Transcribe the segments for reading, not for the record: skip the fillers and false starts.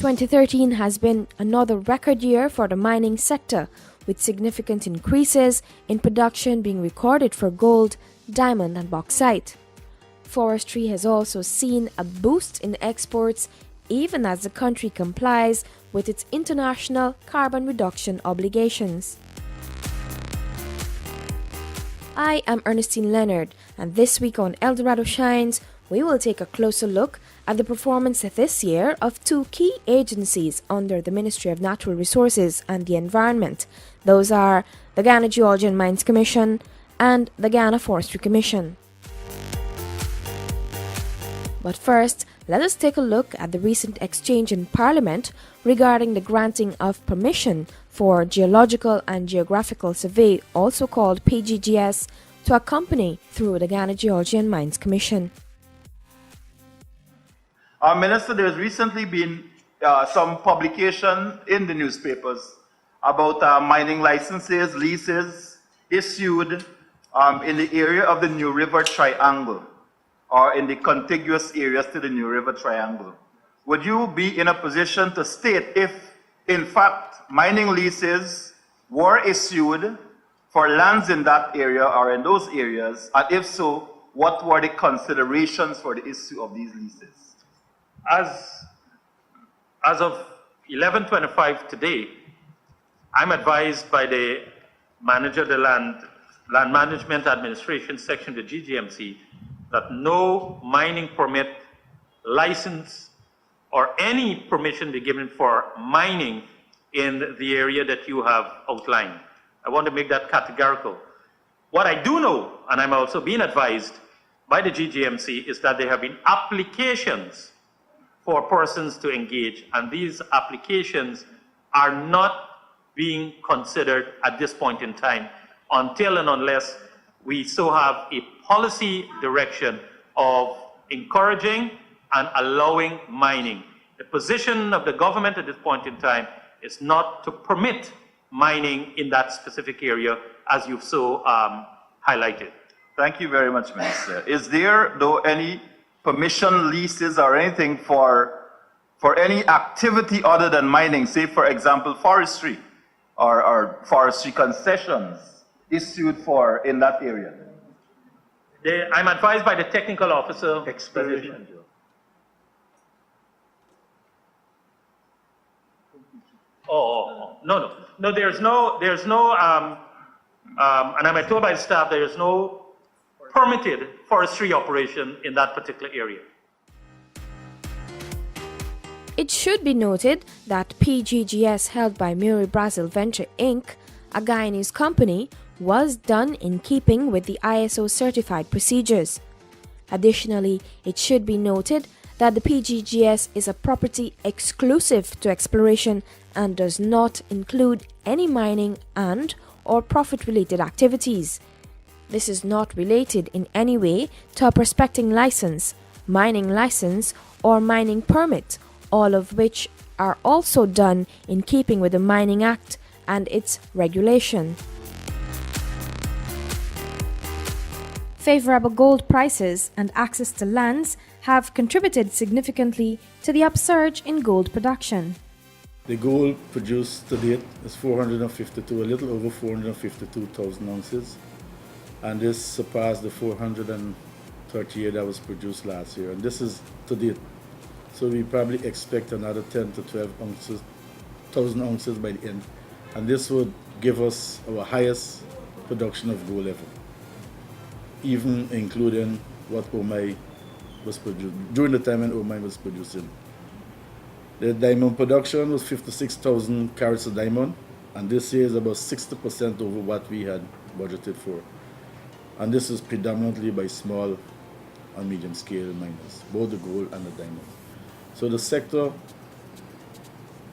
2013 has been another record year for the mining sector, with significant increases in production being recorded for gold, diamond and bauxite. Forestry has also seen a boost in exports even as the country complies with its international carbon reduction obligations. I am Ernestine Leonard, and this week on El Dorado Shines, we will take a closer look at the performance this year of two key agencies under the Ministry of Natural Resources and the Environment. Those are the Ghana Geologian Mines Commission and the Ghana Forestry Commission. But first, let us take a look at the recent exchange in Parliament regarding the granting of permission for Geological and Geographical Survey, also called PGGS, to a company through the Ghana Geologian Mines Commission. Minister, there has recently been some publication in the newspapers about mining licenses, leases issued in the area of the New River Triangle, or in the contiguous areas to the New River Triangle. Would you be in a position to state if, in fact, mining leases were issued for lands in that area or in those areas, and if so, what were the considerations for the issue of these leases? As of 11:25 today, I'm advised by the manager of the Land Management Administration section, the GGMC, that no mining permit, license, or any permission be given for mining in the area that you have outlined. I want to make that categorical. What I do know, and I'm also being advised by the GGMC, is that there have been applications for persons to engage, and these applications are not being considered at this point in time until and unless we so have a policy direction of encouraging and allowing mining. The position of the government at this point in time is not to permit mining in that specific area, as you've so highlighted. Thank you very much, Minister. Is there, though, any permission leases or anything for any activity other than mining, say, for example, forestry or forestry concessions issued for in that area? I'm advised by the technical officer. Exploration. No, there's no, and I'm told by the staff there is no permitted forestry operation in that particular area. It should be noted that PGGS, held by Muri Brazil Venture Inc., a Guyanese company, was done in keeping with the ISO certified procedures. Additionally, it should be noted that the PGGS is a property exclusive to exploration and does not include any mining and or profit-related activities. This is not related in any way to a prospecting license, mining license, or mining permit, all of which are also done in keeping with the Mining Act and its regulation. Favorable gold prices and access to lands have contributed significantly to the upsurge in gold production. The gold produced to date is a little over 452,000 ounces, and this surpassed the 438 that was produced last year, and this is to date. So we probably expect another 10 to 12,000 ounces by the end, and this would give us our highest production of gold ever, even including what Omai was produced during the time when Omai was producing. The diamond production was 56,000 carats of diamond, and this year is about 60% over what we had budgeted for. And this is predominantly by small and medium scale miners, both the gold and the diamond. So the sector,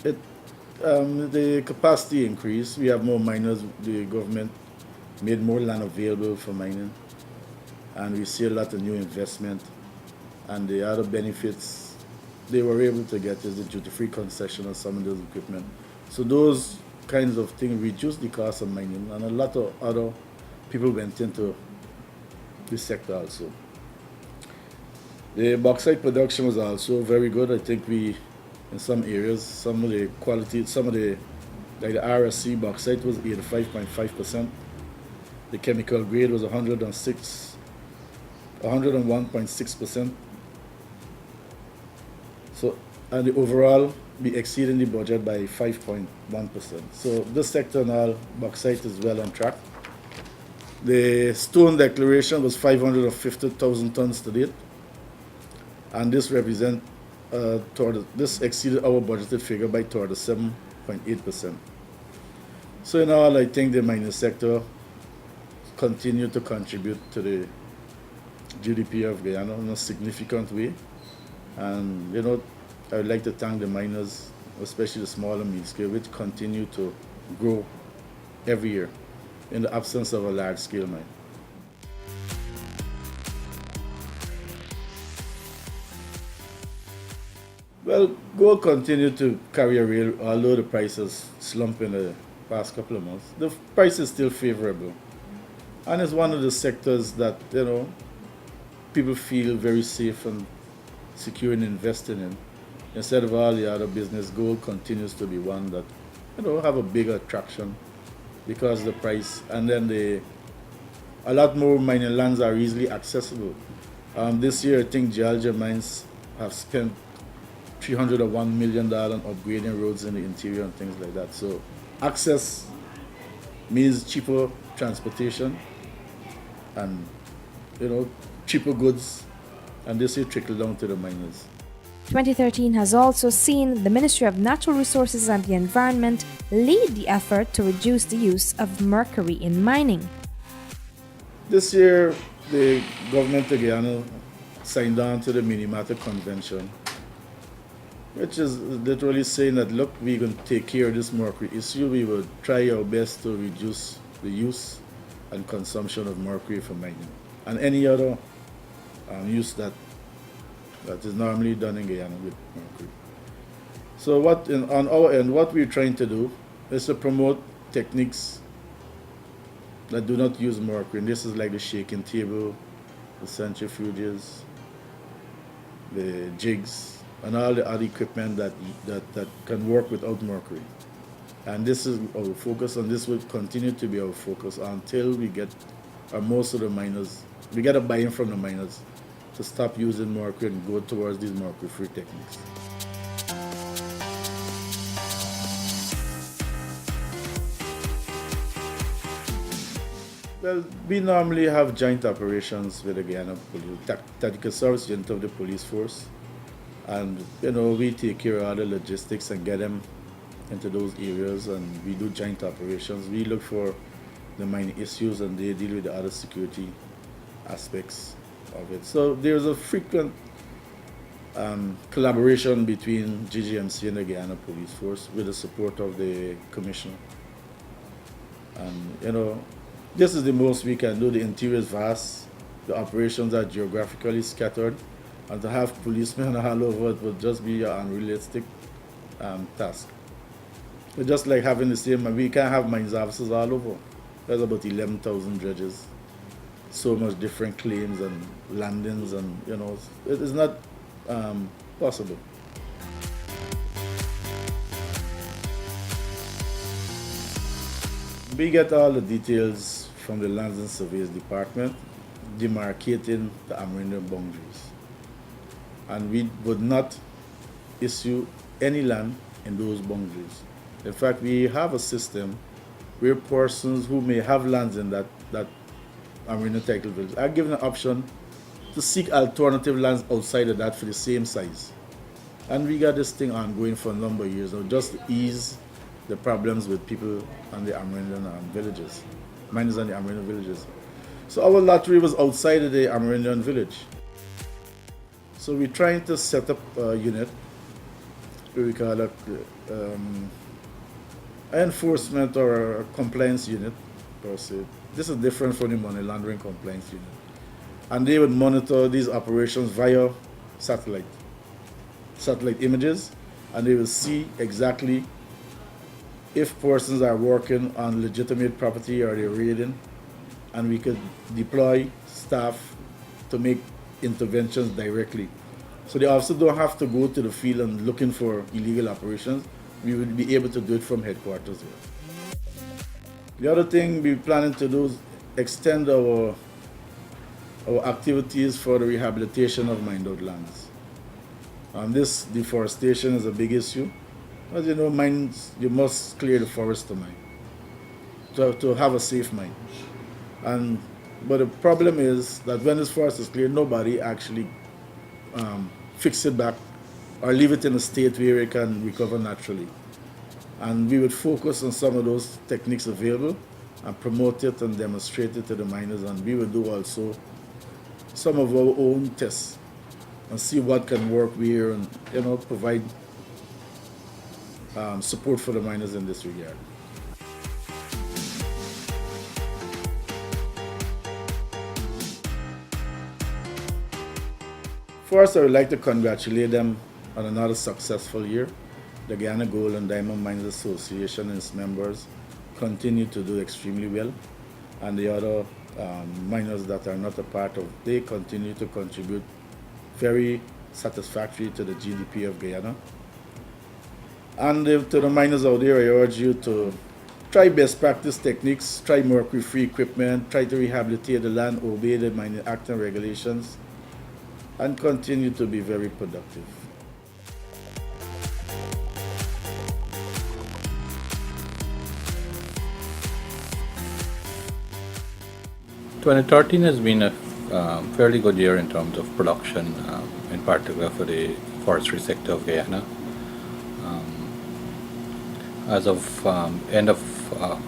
the capacity increased. We have more miners. The government made more land available for mining, and we see a lot of new investment. And the other benefits they were able to get is the duty-free concession of some of those equipment. So those kinds of things reduce the cost of mining, and a lot of other people went into this sector also. The bauxite production was also very good. I think we in some areas. Some of the quality, like the RSC bauxite was 85.5%. The chemical grade was 101.6%. So, and the overall, we exceeding the budget by 5.1%. So this sector now, bauxite is well on track. The stone declaration was 550,000 tons to date, and this this exceeded our budgeted figure by 7.8%. So in all, I think the mining sector continue to contribute to the GDP of Guyana in a significant way. And I would like to thank the miners, especially the small and mid scale, which continue to grow every year in the absence of a large scale mine. Well, gold continued to carry a real, although the prices slumped in the past couple of months. The price is still favorable, and it's one of the sectors that people feel very safe and secure in investing in. Instead of all the other business, gold continues to be one that have a bigger attraction because of the price, and then a lot more mining lands are easily accessible. This year, I think Georgia mines have spent $301 million on upgrading roads in the interior and things like that. So access means cheaper transportation and cheaper goods, and this will trickle down to the miners. 2013 has also seen the Ministry of Natural Resources and the Environment lead the effort to reduce the use of mercury in mining. This year, the government of Guyana signed on to the Minamata Convention, which is literally saying that, look, we're going to take care of this mercury issue. We will try our best to reduce the use and consumption of mercury for mining and any other use that is normally done in Guyana with mercury. So on our end, what we're trying to do is to promote techniques that do not use mercury. And this is like the shaking table, the centrifuges, the jigs, and all the other equipment that can work without mercury. And this is our focus, and this will continue to be our focus until we get most of the miners, we get a buy-in from the miners to stop using mercury and go towards these mercury-free techniques. Well, we normally have joint operations with the Guyana Police, Tactical Service Unit of the police force. And we take care of all the logistics and get them into those areas, and we do joint operations. We look for the mining issues, and they deal with the other security aspects of it. So there's a frequent collaboration between GGMC and the Guyana Police Force with the support of the Commissioner. And this is the most we can do. The interior is vast. The operations are geographically scattered. And to have policemen all over it would just be an unrealistic task. It's just like having the same, we can't have mines officers all over. There's about 11,000 dredges, so much different claims and landings, and it is not possible. We get all the details from the Lands and Surveys Department, demarcating the Amerindian boundaries. And we would not issue any land in those boundaries. In fact, we have a system where persons who may have lands in that Amerindian title village are given an option to seek alternative lands outside of that for the same size. And we got this thing ongoing for a number of years now, just to ease the problems with people and the Amerindian villages, miners and the Amerindian villages. So our lottery was outside of the Amerindian village. So we're trying to set up a unit, we call it enforcement or a compliance unit, per se. This is different from the money laundering compliance unit. And they would monitor these operations via satellite images, and they will see exactly if persons are working on legitimate property or they're raiding, and we could deploy staff to make interventions directly. So the officers don't have to go to the field and looking for illegal operations. We would be able to do it from headquarters here. The other thing we're planning to do is extend our activities for the rehabilitation of mined out lands. This deforestation is a big issue. As you know, mines, you must clear the forest to mine, to have a safe mine. But the problem is that when this forest is cleared, nobody actually fix it back or leave it in a state where it can recover naturally. And we would focus on some of those techniques available and promote it and demonstrate it to the miners. And we would do also some of our own tests and see what can work where, and provide support for the miners in this regard. First, I would like to congratulate them on another successful year. The Guyana Gold and Diamond Miners Association and its members continue to do extremely well, and the other miners that are not a part of, they continue to contribute very satisfactory to the GDP of Guyana. And to the miners out there, I urge you to try best practice techniques, try mercury-free equipment, try to rehabilitate the land, obey the Mining Act and regulations, and continue to be very productive. (2013) has been a fairly good year in terms of production, in particular for the forestry sector of Guyana. As of end of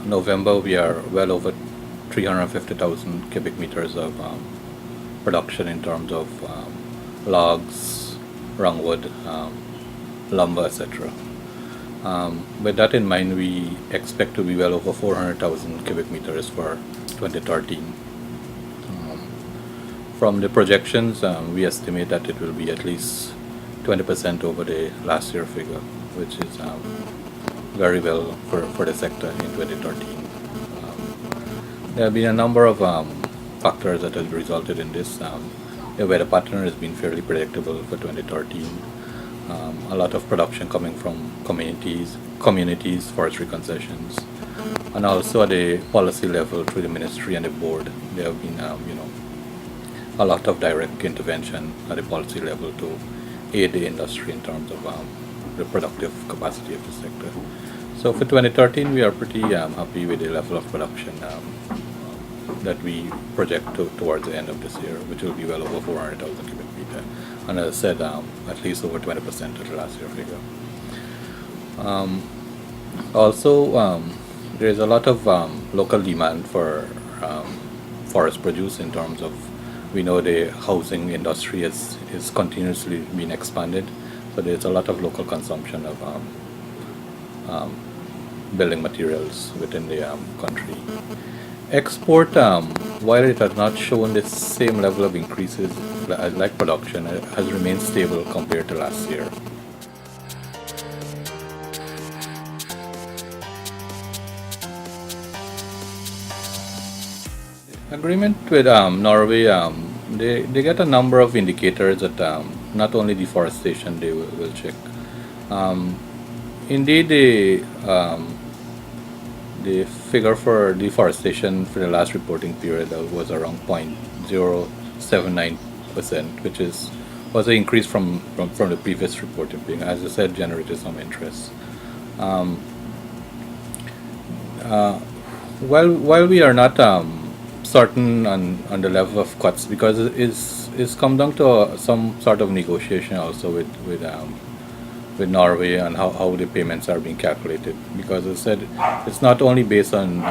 November, we are well over 350,000 cubic meters of production in terms of logs, longwood, lumber, etc. With that in mind, we expect to be well over 400,000 cubic meters for 2013. From the projections, we estimate that it will be at least 20% over the last year figure, which is very well for the sector in 2013. There have been a number of factors that have resulted in this. The weather pattern has been fairly predictable for 2013. A lot of production coming from communities, forestry concessions, and also at the policy level through the ministry and the board. There have been, a lot of direct intervention at the policy level to aid the industry in terms of the productive capacity of the sector. So for 2013, we are pretty happy with the level of production that we project towards the end of this year, which will be well over 400,000 cubic meter. And as I said, at least over 20% of the last year figure. Also, there is a lot of local demand for forest produce in terms of, we know the housing industry is continuously being expanded, so there's a lot of local consumption of building materials within the country. Export, while it has not shown the same level of increases like production, it has remained stable compared to last year. Agreement with Norway, they get a number of indicators that not only deforestation they will check. Indeed, the figure for deforestation for the last reporting period was around 0.079%, which was an increase from the previous reporting period. As I said, generated some interest. While we are not certain on the level of cuts, because it's come down to some sort of negotiation also with Norway and how the payments are being calculated, because as I said, it's not only based on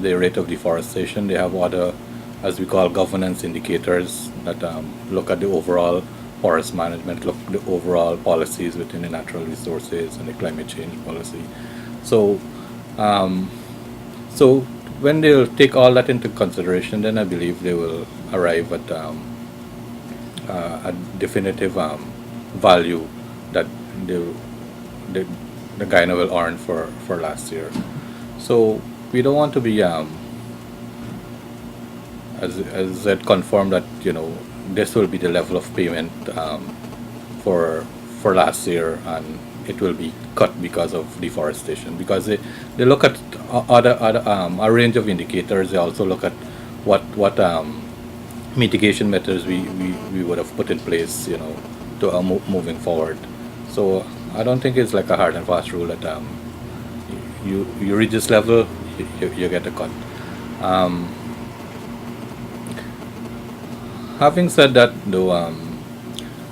the rate of deforestation. They have other, as we call, governance indicators that look at the overall forest management, look at the overall policies within the natural resources and the climate change policy. So when they'll take all that into consideration, then I believe they will arrive at a definitive value that the Guyana will earn for last year. So we don't want to be as I said, confirm that this will be the level of payment for last year, and it will be cut because of deforestation. Because they look at other a range of indicators. They also look at what mitigation methods we would have put in place, to moving forward. So I don't think it's like a hard and fast rule that you reach this level, you get a cut. Um, Having said that, though,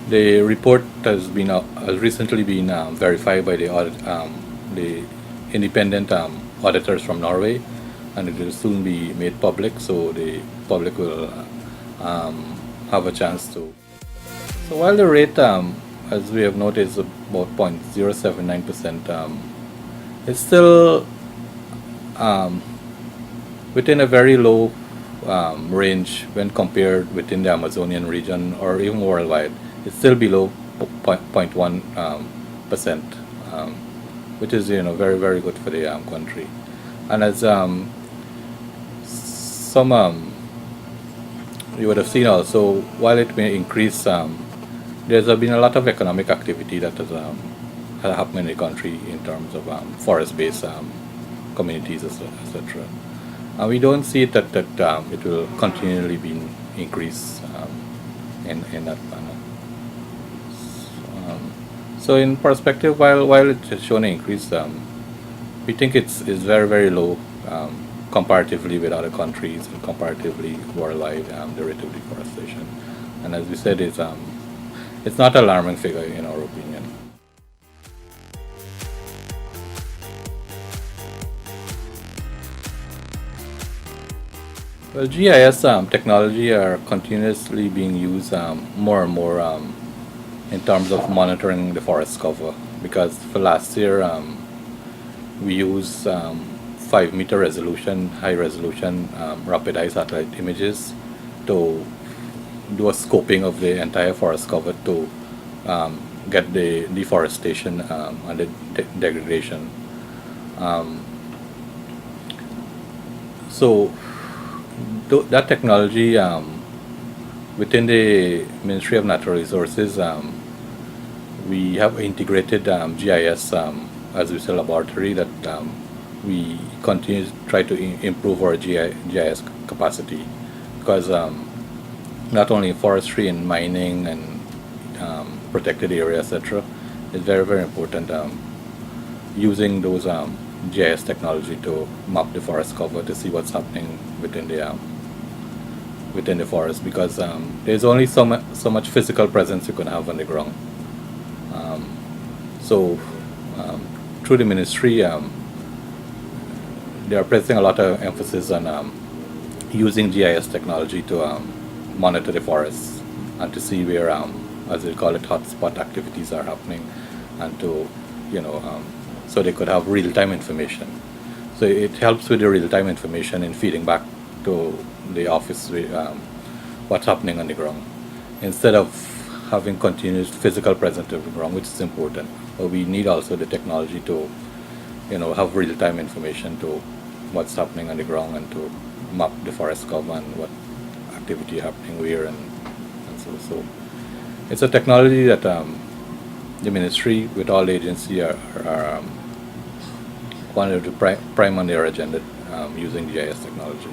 the report has recently been verified by the independent auditors from Norway, and it will soon be made public, so the public will have a chance to. So while the rate, as we have noted, is about 0.079%, it's still within a very low range when compared within the Amazonian region or even worldwide. It's still below 0.1%, which is very very good for the country. And as some you would have seen also, while it may increase, there's been a lot of economic activity that has happened in the country in terms of forest-based communities, etc. And we don't see that it will continually be increased in that manner. So in perspective, while it has shown an increase, we think it's very very low comparatively with other countries and comparatively worldwide, the rate of deforestation. And as we said, it's not an alarming figure in our opinion. Well, GIS technology are continuously being used more and more in terms of monitoring the forest cover, because for last year we used 5-meter resolution, high resolution rapid eye satellite images to do a scoping of the entire forest cover to get the deforestation and the degradation. So that technology within the Ministry of Natural Resources, we have integrated GIS as we say laboratory that we continue to try to improve our GIS capacity, because not only forestry and mining and protected area, etc., is very very important, using those GIS technology to map the forest cover to see what's happening within the forest, because there's only so much physical presence you can have on the ground. So through the ministry, they are placing a lot of emphasis on using GIS technology to monitor the forests and to see where, as they call it, hotspot activities are happening, and to, so they could have real-time information. So it helps with the real-time information in feeding back to the office what's happening on the ground, instead of having continuous physical presence on the ground, which is important. But we need also the technology to, have real-time information to what's happening on the ground and to map the forest cover and what activity happening where, and so. It's a technology that the ministry with all agencies are wanted to prime on their agenda using GIS technology.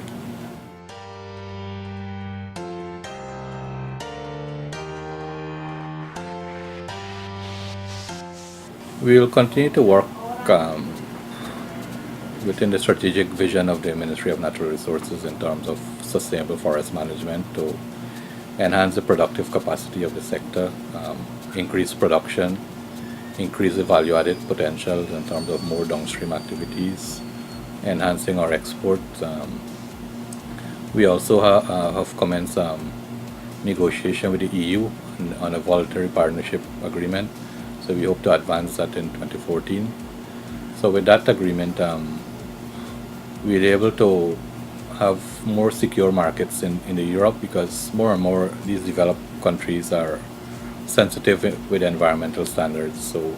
We will continue to work within the strategic vision of the Ministry of Natural Resources in terms of sustainable forest management to enhance the productive capacity of the sector, increase production, increase the value-added potential in terms of more downstream activities, enhancing our exports. We also have commenced negotiation with the EU on a voluntary partnership agreement. So we hope to advance that in 2014. So with that agreement, we're able to have more secure markets in the Europe, because more and more these developed countries are sensitive with environmental standards. So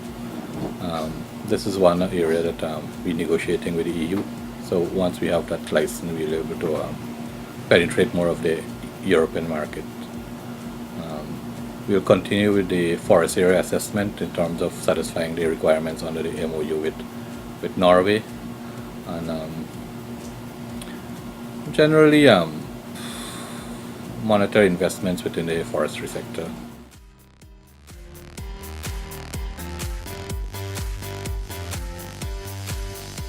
this is one area that we're negotiating with the EU. So once we have that license, we'll be able to penetrate more of the European market. We'll continue with the forest area assessment in terms of satisfying the requirements under the MOU with Norway, and generally monitor investments within the forestry sector.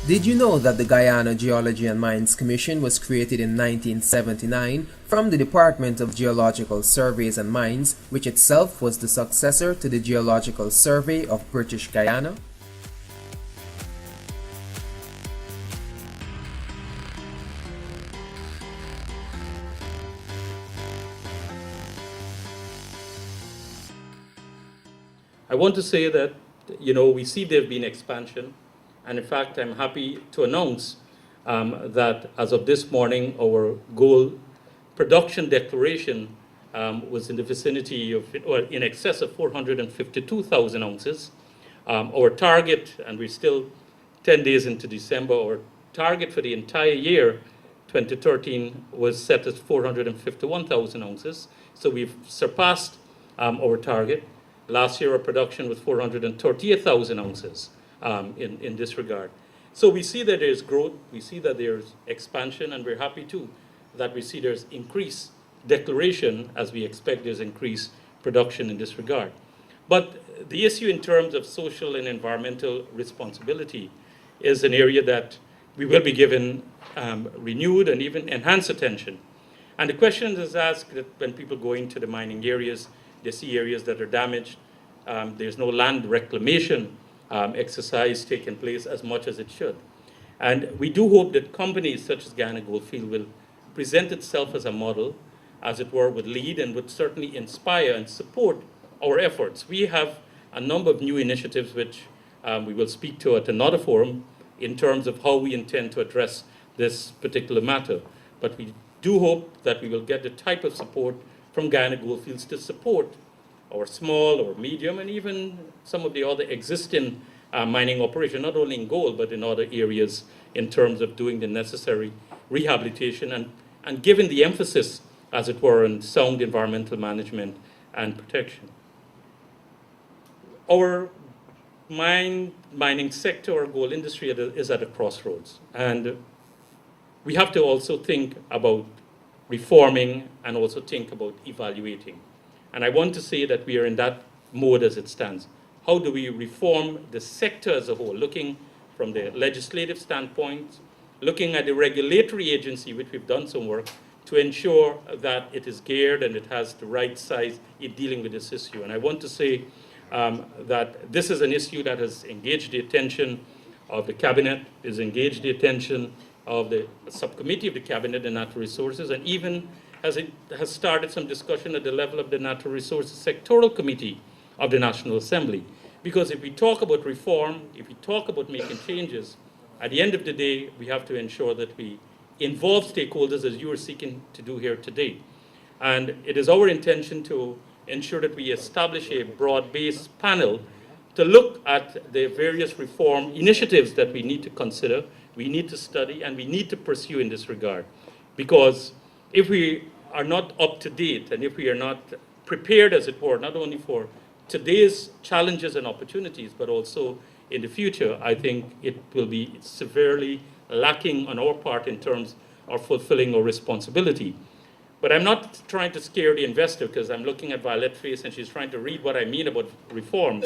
Did you know that the Guyana Geology and Mines Commission was created in 1979 from the Department of Geological Surveys and Mines, which itself was the successor to the Geological Survey of British Guyana? I want to say that, we see there have been expansion. And in fact, I'm happy to announce that as of this morning, our gold production declaration was in the vicinity of, or in excess of 452,000 ounces. Our target, and we're still 10 days into December, our target for the entire year, 2013, was set at 451,000 ounces. So we've surpassed our target. Last year, our production was 438,000 ounces. In this regard. So we see that there's growth, we see that there's expansion, and we're happy too that we see there's increased declaration as we expect there's increased production in this regard. But the issue in terms of social and environmental responsibility is an area that we will be given renewed and even enhanced attention. And the question is asked that when people go into the mining areas, they see areas that are damaged, there's no land reclamation exercise taking place as much as it should. And we do hope that companies such as Guyana Goldfield will present itself as a model, as it were, would lead and would certainly inspire and support our efforts. We have a number of new initiatives which we will speak to at another forum in terms of how we intend to address this particular matter. But we do hope that we will get the type of support from Guyana Goldfields to support or small or medium, and even some of the other existing mining operations, not only in gold, but in other areas in terms of doing the necessary rehabilitation and giving the emphasis, as it were, on sound environmental management and protection. Our mining sector or gold industry is at a crossroads. And we have to also think about reforming and also think about evaluating. And I want to say that we are in that mode as it stands. How do we reform the sector as a whole, looking from the legislative standpoint, looking at the regulatory agency, which we've done some work, to ensure that it is geared and it has the right size in dealing with this issue. And I want to say that this is an issue that has engaged the attention of the Cabinet, has engaged the attention of the subcommittee of the Cabinet and Natural Resources, and even has started some discussion at the level of the Natural Resources Sectoral Committee of the National Assembly. Because if we talk about reform, if we talk about making changes, at the end of the day, we have to ensure that we involve stakeholders as you are seeking to do here today. And it is our intention to ensure that we establish a broad-based panel to look at the various reform initiatives that we need to consider, we need to study, and we need to pursue in this regard. Because if we are not up to date and if we are not prepared, as it were, not only for today's challenges and opportunities, but also in the future, I think it will be severely lacking on our part in terms of fulfilling our responsibility. But I'm not trying to scare the investor, because I'm looking at Violet's face and she's trying to read what I mean about reform.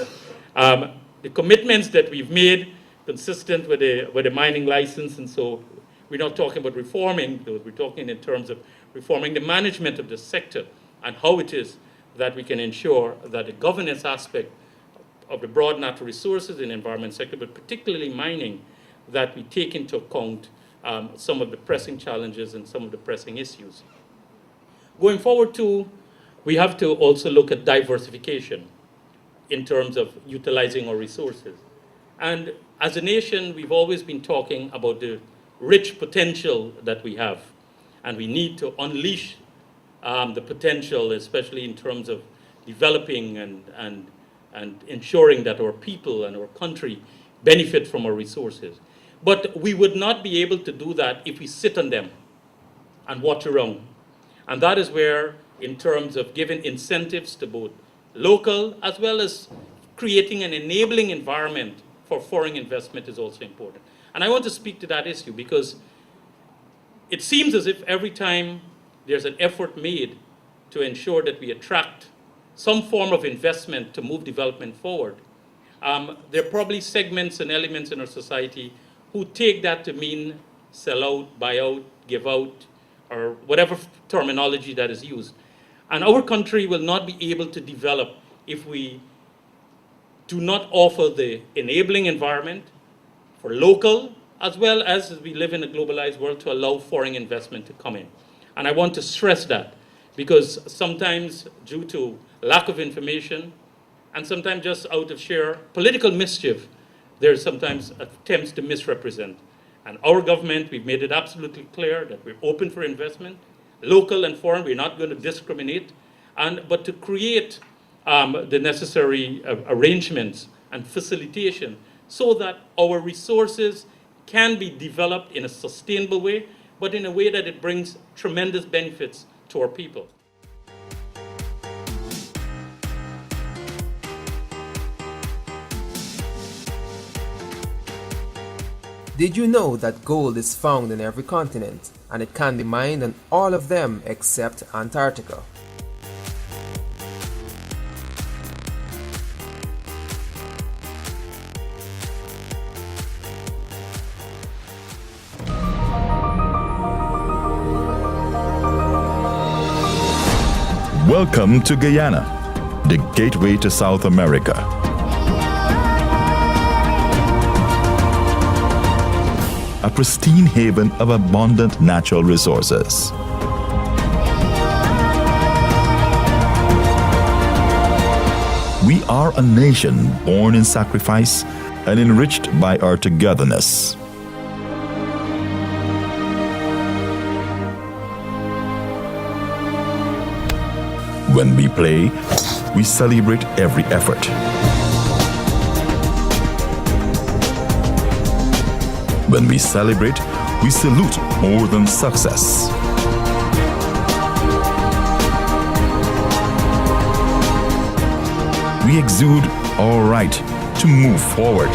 The commitments that we've made, consistent with the mining license, and so we're not talking about reforming those, we're talking in terms of reforming the management of the sector and how it is that we can ensure that the governance aspect of the broad natural resources and environment sector, but particularly mining, that we take into account some of the pressing challenges and some of the pressing issues. Going forward too, we have to also look at diversification in terms of utilizing our resources. And as a nation, we've always been talking about the rich potential that we have. And we need to unleash the potential, especially in terms of developing and ensuring that our people and our country benefit from our resources. But we would not be able to do that if we sit on them and watch around. And that is where, in terms of giving incentives to both local, as well as creating an enabling environment for foreign investment is also important. And I want to speak to that issue because it seems as if every time there's an effort made to ensure that we attract some form of investment to move development forward, there are probably segments and elements in our society who take that to mean sell out, buy out, give out, or whatever terminology that is used. And our country will not be able to develop if we do not offer the enabling environment for local, as well as we live in a globalized world, to allow foreign investment to come in. And I want to stress that because sometimes due to lack of information and sometimes just out of sheer political mischief, there's sometimes attempts to misrepresent. And our government, we've made it absolutely clear that we're open for investment, local and foreign, we're not going to discriminate, but to create the necessary arrangements and facilitation so that our resources can be developed in a sustainable way, but in a way that it brings tremendous benefits to our people. Did you know that gold is found in every continent and it can be mined on all of them except Antarctica? Welcome to Guyana, the gateway to South America. A pristine haven of abundant natural resources. We are a nation born in sacrifice and enriched by our togetherness. When we play, we celebrate every effort. When we celebrate, we salute more than success. We exude our right to move forward.